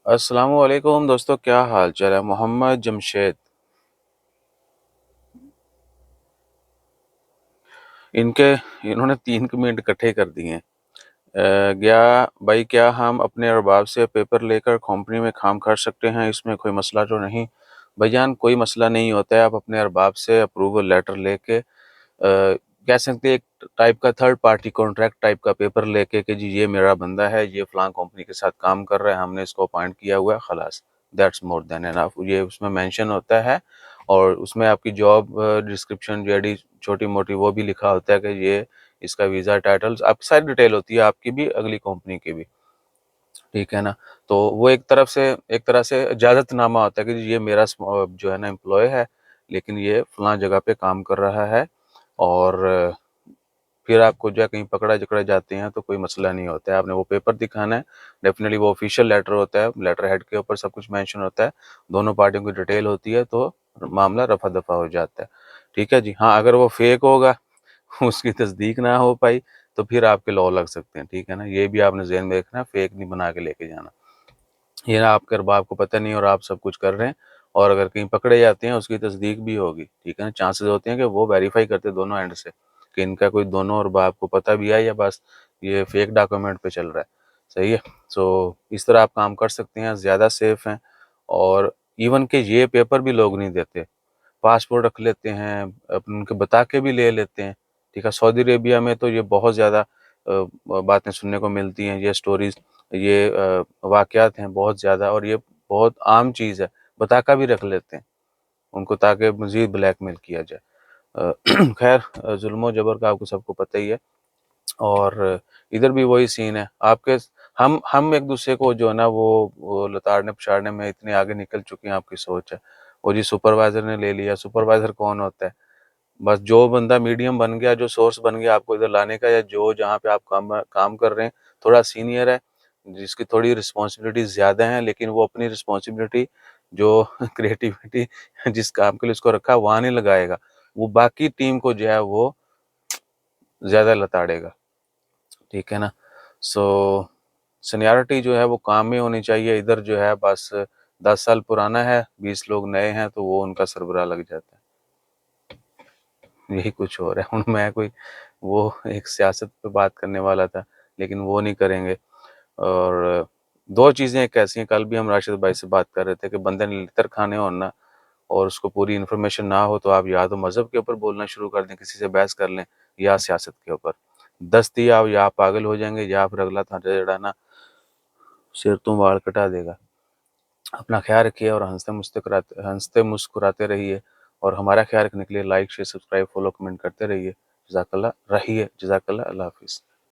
السلام علیکم دوستو، کیا حال چال ہے؟ محمد جمشید انہوں نے 3 کمنٹ اکٹھے کر دیے ہیں۔ گیا بھائی، کیا ہم اپنے ارباب سے پیپر لے کر کمپنی میں کام کر سکتے ہیں؟ اس میں کوئی مسئلہ تو نہیں؟ بھائی جان، کوئی مسئلہ نہیں ہوتا ہے۔ آپ اپنے ارباب سے اپروول لیٹر لے کے کہہ سکتے ہیں ایک ٹائپ کا تھرڈ پارٹی کانٹریکٹ ٹائپ کا پیپر لے کے کہ جی یہ میرا بندہ ہے، یہ فلاں کمپنی کے ساتھ کام کر رہا ہے، ہم نے اس کو اپوائنٹ کیا ہوا ہے، خلاص دیٹس مور دین انف۔ یہ اس میں مینشن ہوتا ہے اور اس میں آپ کی جاب ڈسکرپشن جو ہے چھوٹی موٹی وہ بھی لکھا ہوتا ہے کہ یہ اس کا ویزا ٹائٹلز آپ کی ساری ڈیٹیل ہوتی ہے، آپ کی بھی اگلی کمپنی کی بھی، ٹھیک ہے نا؟ تو وہ ایک طرح سے اجازت نامہ ہوتا ہے کہ جی یہ میرا جو ہے نا امپلائی ہے، لیکن یہ فلاں جگہ پہ کام کر رہا ہے، اور پھر آپ کو جو ہے کہیں پکڑا جکڑا جاتے ہیں تو کوئی مسئلہ نہیں ہوتا ہے۔ آپ نے وہ پیپر دکھانا ہے، ڈیفینیٹلی وہ آفیشیل لیٹر ہوتا ہے، لیٹر ہیڈ کے اوپر سب کچھ مینشن ہوتا ہے، دونوں پارٹیوں کی ڈیٹیل ہوتی ہے، تو معاملہ رفع دفع ہو جاتا ہے، ٹھیک ہے جی۔ ہاں، اگر وہ فیک ہوگا، اس کی تصدیق نہ ہو پائی، تو پھر آپ کے لاء لگ سکتے ہیں، ٹھیک ہے نا؟ یہ بھی آپ نے ذہن میں رکھنا ہے، فیک نہیں بنا کے لے کے جانا۔ یہ نا آپ کے ارباب کو پتہ نہیں اور آپ سب کچھ کر رہے ہیں، اور اگر کہیں پکڑے جاتے ہیں اس کی تصدیق بھی ہوگی، ٹھیک ہے نا؟ چانسز ہوتے ہیں کہ وہ ویریفائی کرتے دونوں اینڈ سے کہ ان کا کوئی دونوں ارباب کو پتہ بھی ہے یا بس یہ فیک ڈاکومنٹ پہ چل رہا ہے، صحیح ہے؟ سو اس طرح آپ کام کر سکتے ہیں، زیادہ سیف ہیں۔ اور ایون کہ یہ پیپر بھی لوگ نہیں دیتے، پاسپورٹ رکھ لیتے ہیں، ان کے بتا کے بھی لے لیتے ہیں، ٹھیک ہے؟ سعودی عربیہ میں تو یہ بہت زیادہ باتیں سننے کو ملتی ہیں، یہ سٹوریز، یہ واقعات ہیں بہت زیادہ، اور یہ بہت عام چیز ہے، بتا کا بھی رکھ لیتے ہیں ان کو تاکہ مزید بلیک میل کیا جائے۔ خیر، ظلم و جبر کا آپ کو سب کو پتہ ہی ہے، اور ادھر بھی وہی سین ہے۔ آپ کے ہم ایک دوسرے کو جو ہے نا وہ لتاڑنے پچھاڑنے میں اتنے آگے نکل چکے ہیں، آپ کی سوچ ہے وہ جی سپروائزر نے لے لیا۔ سپروائزر کون ہوتا ہے؟ بس جو بندہ میڈیم بن گیا، جو سورس بن گیا آپ کو ادھر لانے کا، یا جو جہاں پہ آپ کام کر رہے ہیں تھوڑا سینئر ہے، جس کی تھوڑی رسپانسبلٹی زیادہ ہیں، لیکن وہ اپنی رسپانسبلٹی جو کریٹیوٹی جس کام کے لیے اس کو رکھا وہاں نہیں لگائے گا، وہ باقی ٹیم کو جو ہے وہ زیادہ لتاڑے گا، ٹھیک ہے نا؟ سو سینیارٹی جو ہے وہ کام میں ہونی چاہیے۔ ادھر جو ہے بس 10 سال پرانا ہے، 20 لوگ نئے ہیں، تو وہ ان کا سربراہ لگ جاتا ہے۔ یہی کچھ ہو رہا ہے۔ میں کوئی وہ ایک سیاست پہ بات کرنے والا تھا، لیکن وہ نہیں کریں گے۔ اور دو چیزیں ایک ایسی ہیں، کل بھی ہم راشد بھائی سے بات کر رہے تھے کہ بندے نے لتر کھانے ہونا اور اس کو پوری انفارمیشن نہ ہو، تو آپ یا تو مذہب کے اوپر بولنا شروع کر دیں، کسی سے بحث کر لیں، یا سیاست کے اوپر، دستی یا آپ پاگل ہو جائیں گے، یا پھر اگلا تھا جڑا نا سر تو وال کٹا دے گا۔ اپنا خیال رکھیے اور ہنستے مسکراتے رہیے، اور ہمارا خیال رکھنے کے لیے like, share, subscribe, follow, comment کرتے رہیے۔ جزاک اللہ، اللہ حافظ۔